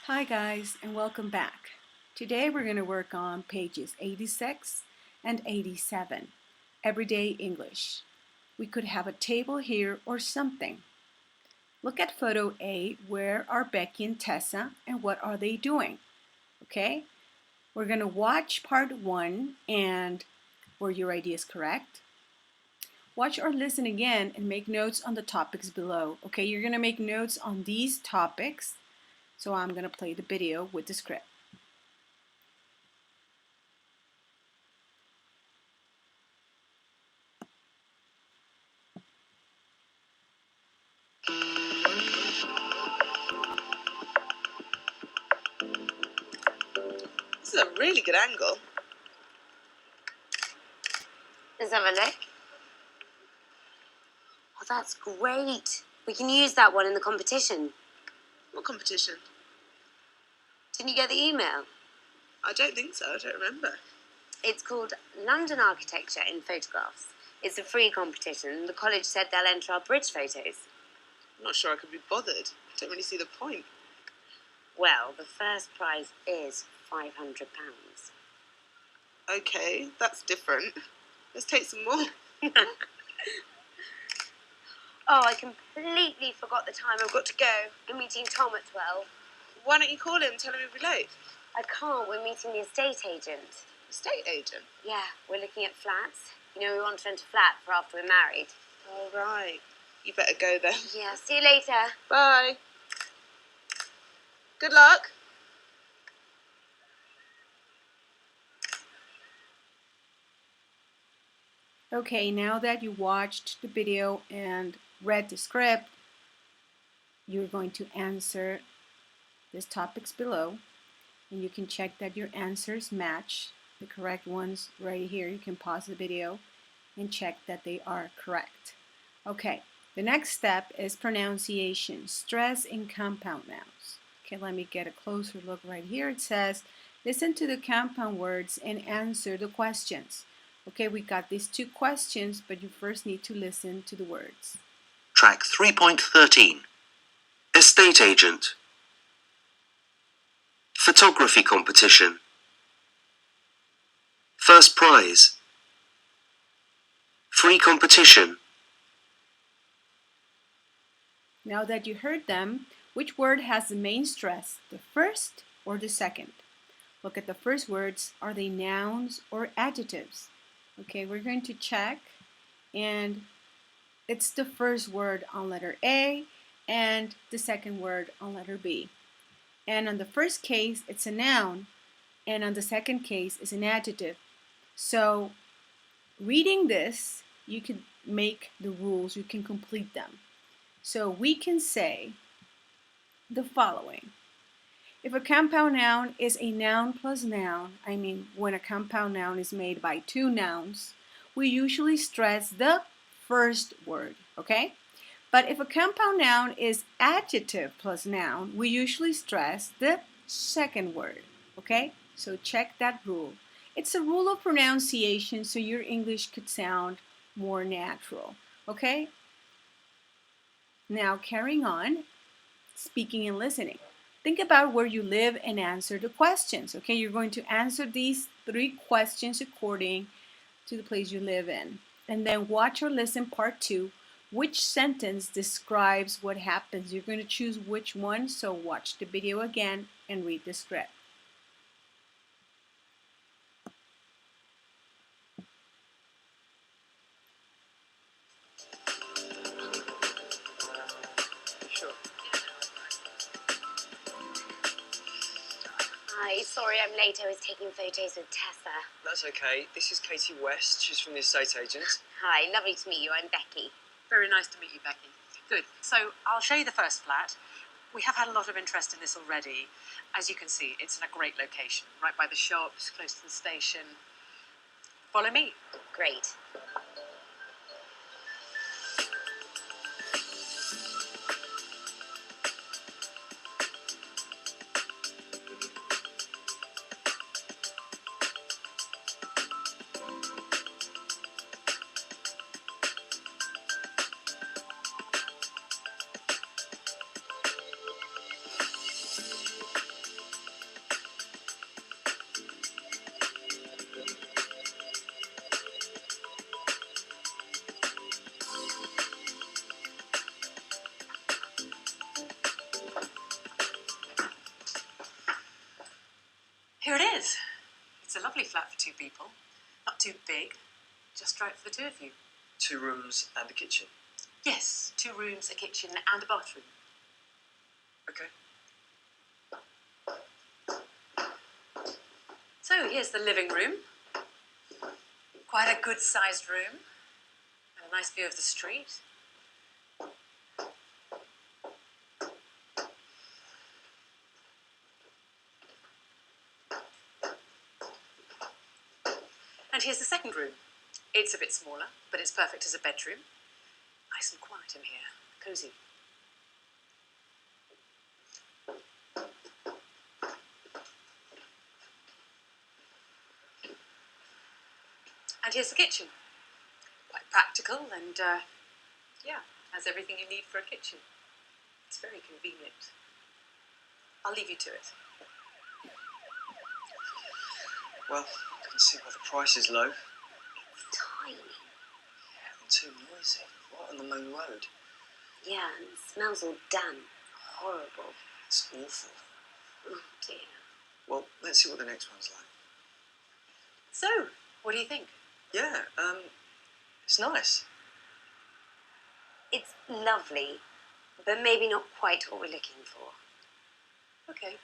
Hi guys, and welcome back. Today we're going to work on pages 86 and 87, Everyday English. We could have a table here or something. Look at photo A. Where are Becky and Tessa and what are they doing? Okay, we're going to watch part 1 and were your ideas correct? Watch or listen again and make notes on the topics below. Okay, you're going to make notes on these topics. So I'm going to play the video with the script. This is a really good angle. Let's have a look. Oh, that's great. We can use that one in the competition. What competition? Didn't you get the email? I don't think so. I don't remember. It's called London Architecture in Photographs. It's a free competition. The college said they'll enter our bridge photos. I'm not sure I could be bothered. I don't really see the point. Well, the first prize is £500. Okay, that's different. Let's take some more. Oh, I completely forgot the time. I've got to go. I'm meeting Tom at 12. Why don't you call him and tell him he'll be late? I can't. We're meeting the estate agent. Estate agent? Yeah, we're looking at flats. You know, we want to rent a flat for after we're married. All right. You better go then. Yeah, see you later. Bye. Good luck. Okay, now that you watched the video and read the script, you're going to answer these topics below, and you can check that your answers match the correct ones right here. You can pause the video and check that they are correct. Okay, the next step is pronunciation, stress in compound nouns. Okay, let me get a closer look right here. It says, listen to the compound words and answer the questions. Okay, we got these two questions, but you first need to listen to the words. Track 3.13. Estate agent. Photography competition. First prize. Free competition. Now that you heard them, which word has the main stress, the first or the second? Look at the first words. Are they nouns or adjectives? Okay, we're going to check, and it's the first word on letter A and the second word on letter B. And on the first case, it's a noun, and on the second case, it's an adjective. So reading this, you can make the rules, you can complete them. So we can say the following. If a compound noun is a noun plus noun, I mean when a compound noun is made by two nouns, we usually stress the first word, okay? But if a compound noun is adjective plus noun, we usually stress the second word, okay? So check that rule. It's a rule of pronunciation, so your English could sound more natural, okay? Now carrying on, speaking and listening. Think about where you live and answer the questions. Okay, you're going to answer these 3 questions according to the place you live in. And then watch or listen part 2. Which sentence describes what happens? You're going to choose which one, so watch the video again and read the script. Hi, sorry I'm late. I was taking photos with Tessa. That's okay. This is Katie West. She's from the estate agent. Hi, lovely to meet you. I'm Becky. Very nice to meet you, Becky. Good. So I'll show you the first flat. We have had a lot of interest in this already. As you can see, it's in a great location, right by the shops, close to the station. Follow me. Great. Here it is. It's a lovely flat for 2 people. Not too big, just right for the 2 of you. 2 rooms and a kitchen. Yes, 2 rooms, a kitchen and a bathroom. Okay. So here's the living room. Quite a good-sized room. And a nice view of the street. And here's the second room. It's a bit smaller, but it's perfect as a bedroom. Nice and quiet in here. Cosy. And here's the kitchen. Quite practical and, yeah, has everything you need for a kitchen. It's very convenient. I'll leave you to it. Well, I can see why the price is low. Tiny. And too noisy. Right on the main road. Yeah, and it smells all damp. Horrible. It's awful. Oh dear. Well, let's see what the next one's like. So, what do you think? Yeah, it's nice. It's lovely, but maybe not quite what we're looking for. Okay.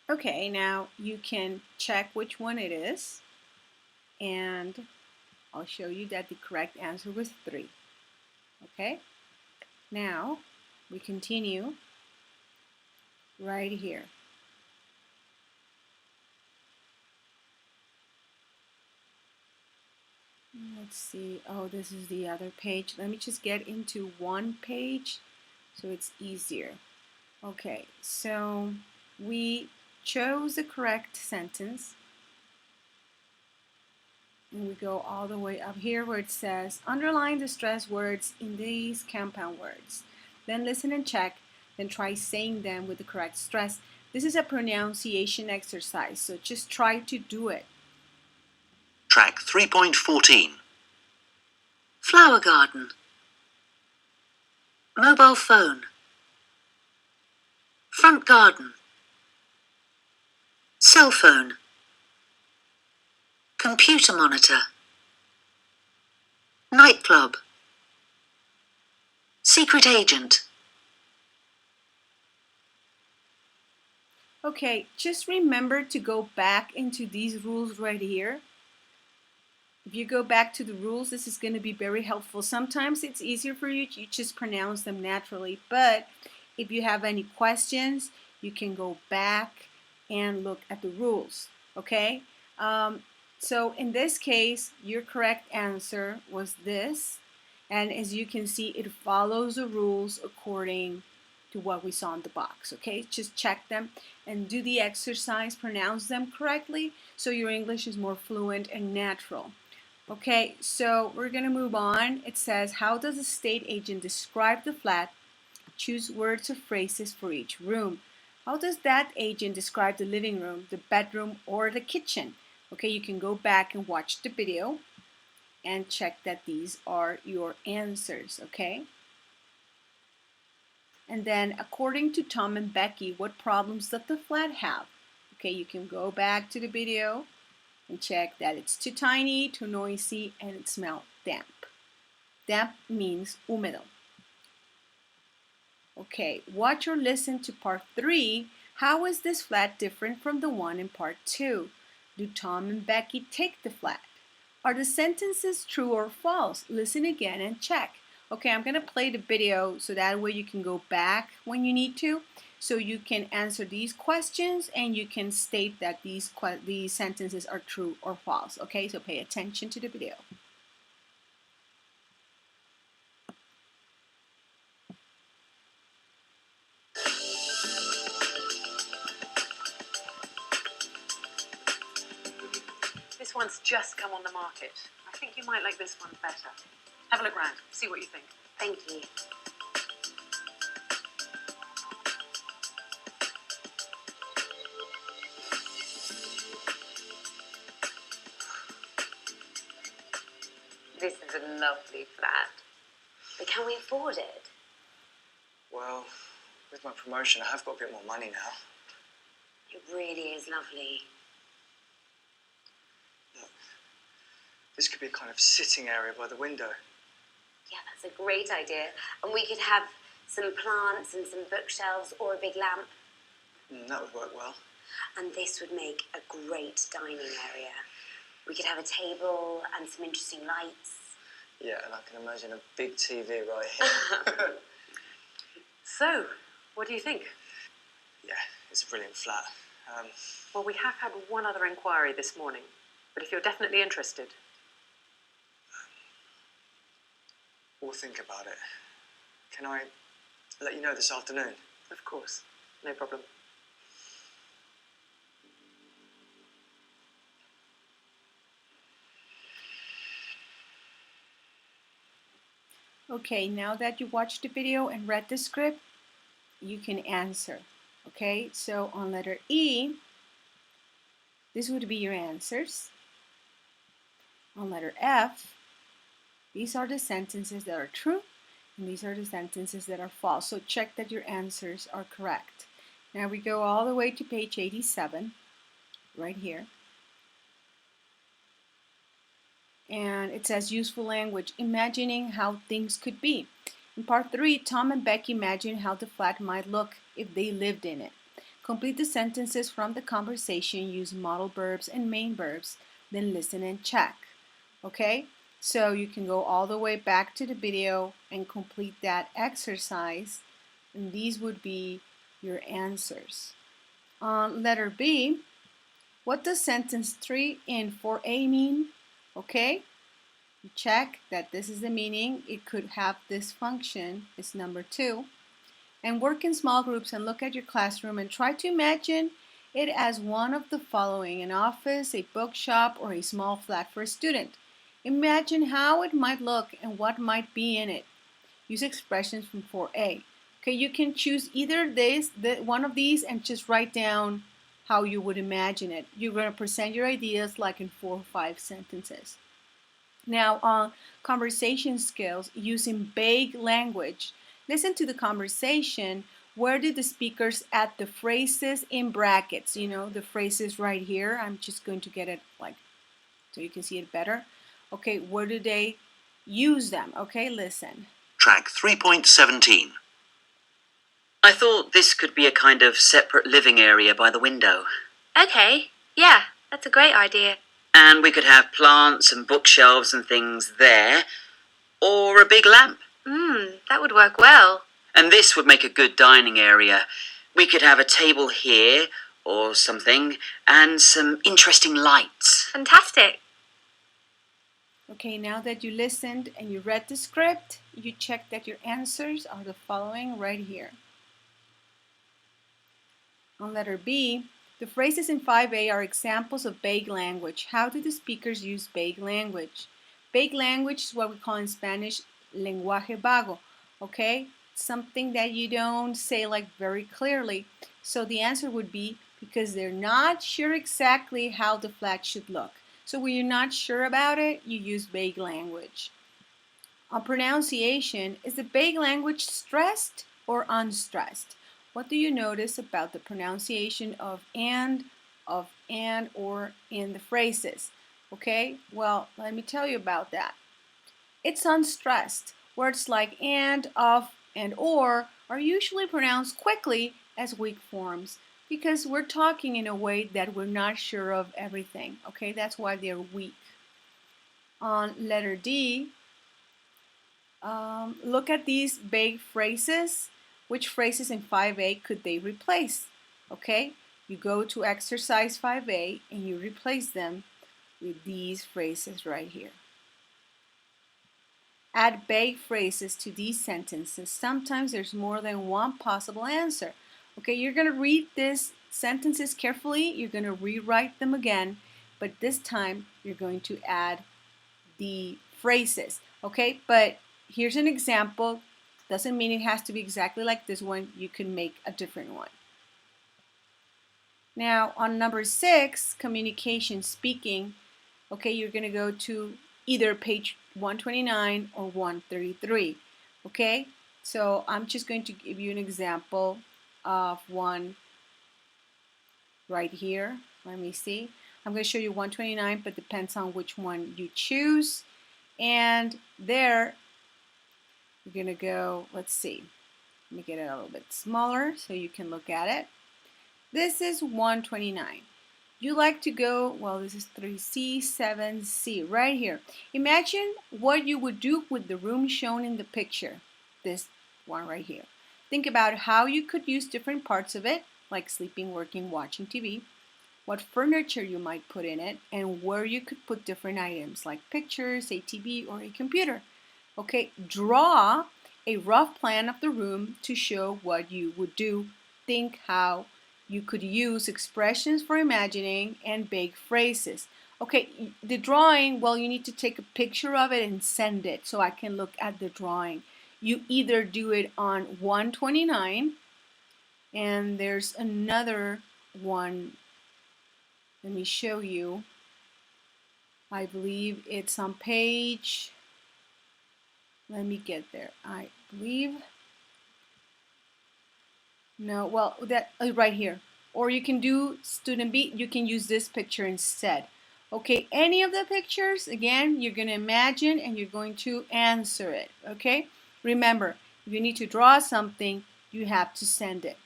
Okay, now you can check which one it is, and I'll show you that the correct answer was 3. Okay, now we continue right here. Let's see. Oh, this is the other page. Let me just get into one page so it's easier. Okay, so we chose the correct sentence. And we go all the way up here where it says, underline the stress words in these compound words. Then listen and check, then try saying them with the correct stress. This is a pronunciation exercise, so just try to do it. Track 3.14. Flower garden. Mobile phone. Front garden. Cell phone. Computer monitor. Nightclub. Secret agent. Okay, just remember to go back into these rules right here. If you go back to the rules, this is going to be very helpful. Sometimes it's easier for you, you just pronounce them naturally, but if you have any questions, you can go back and look at the rules, okay? So in this case, your correct answer was this, and as you can see, it follows the rules according to what we saw in the box, okay? Just check them and do the exercise, pronounce them correctly so your English is more fluent and natural. Okay, so we're going to move on. It says, how does a state agent describe the flat? Choose words or phrases for each room. How does that agent describe the living room, the bedroom, or the kitchen? Okay, you can go back and watch the video and check that these are your answers, okay? And then, according to Tom and Becky, what problems does the flat have? Okay, you can go back to the video and check that it's too tiny, too noisy, and it smells damp. Damp means húmedo. Okay, watch or listen to part 3. How is this flat different from the one in part 2? Do Tom and Becky take the flat? Are the sentences true or false? Listen again and check. Okay, I'm going to play the video so that way you can go back when you need to. So you can answer these questions and you can state that these sentences are true or false. Okay, so pay attention to the video. This one's just come on the market. I think you might like this one better. Have a look round, see what you think. Thank you. This is a lovely flat. But can we afford it? Well, with my promotion, I have got a bit more money now. It really is lovely. Look, this could be a kind of sitting area by the window. Yeah, that's a great idea. And we could have some plants and some bookshelves or a big lamp. That would work well. And this would make a great dining area. We could have a table and some interesting lights. Yeah, and I can imagine a big TV right here. So, what do you think? Yeah, it's a brilliant flat. Well, we have had one other inquiry this morning, but if you're definitely interested. We'll think about it. Can I let you know this afternoon? Of course, no problem. Okay, now that you watched the video and read the script, you can answer. Okay, so on letter E, this would be your answers. On letter F, these are the sentences that are true, and these are the sentences that are false. So check that your answers are correct. Now we go all the way to page 87, right here. And it says useful language, imagining how things could be. In part 3, Tom and Becky imagine how the flat might look if they lived in it. Complete the sentences from the conversation, use modal verbs and main verbs, then listen and check. Okay, so you can go all the way back to the video and complete that exercise, and these would be your answers. On letter B, what does sentence 3 in 4A mean? Okay, you check that this is the meaning. It could have this function, it's number 2. And work in small groups and look at your classroom and try to imagine it as one of the following: an office, a bookshop, or a small flat for a student. Imagine how it might look and what might be in it. Use expressions from 4A. Okay, you can choose either one of these and just write down how you would imagine it. You're going to present your ideas like in 4 or 5 sentences. Now, on conversation skills, using vague language, listen to the conversation. Where did the speakers add the phrases in brackets? You know, the phrases right here. I'm just going to get it like so you can see it better. Okay, where do they use them? Okay, listen. Track 3.17. I thought this could be a kind of separate living area by the window. Okay, yeah, that's a great idea. And we could have plants and bookshelves and things there, or a big lamp. That would work well. And this would make a good dining area. We could have a table here, or something, and some interesting lights. Fantastic. Okay, now that you listened and you read the script, you check that your answers are the following right here. On letter B, the phrases in 5A are examples of vague language. How do the speakers use vague language? Vague language is what we call in Spanish lenguaje vago, okay? Something that you don't say like very clearly. So the answer would be because they're not sure exactly how the flag should look. So when you're not sure about it, you use vague language. On pronunciation, is the vague language stressed or unstressed? What do you notice about the pronunciation of and, or in the phrases? Okay, well, let me tell you about that. It's unstressed. Words like and, of, and or are usually pronounced quickly as weak forms because we're talking in a way that we're not sure of everything. Okay, that's why they're weak. On letter D, look at these vague phrases. Which phrases in 5A could they replace? Okay, you go to exercise 5A and you replace them with these phrases right here. Add vague phrases to these sentences. Sometimes there's more than one possible answer. Okay, you're going to read these sentences carefully. You're going to rewrite them again, but this time you're going to add the phrases. Okay, but here's an example. Doesn't mean it has to be exactly like this one. You can make a different one. Now on number 6, communication, speaking, okay, you're going to go to either page 129 or 133. Okay, So I'm just going to give you an example of one right here. Let me see. I'm going to show you 129, but depends on which one you choose. And there, you're going to go, let's see. Let me get it a little bit smaller so you can look at it. This is 129. You like to go, well, this is 3C, 7C, right here. Imagine what you would do with the room shown in the picture, this one right here. Think about how you could use different parts of it, like sleeping, working, watching TV, what furniture you might put in it, and where you could put different items, like pictures, a TV, or a computer. Okay, draw a rough plan of the room to show what you would do. Think how you could use expressions for imagining and big phrases. Okay, the drawing, well, you need to take a picture of it and send it so I can look at the drawing. You either do it on 129, and there's another one. Let me show you. I believe it's on page, let me get there. I believe, no, well, that right here. Or you can do student B, you can use this picture instead. Okay, any of the pictures, again, you're going to imagine and you're going to answer it. Okay, remember, if you need to draw something, you have to send it.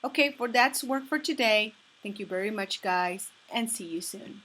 Okay, that's work for today. Thank you very much, guys, and see you soon.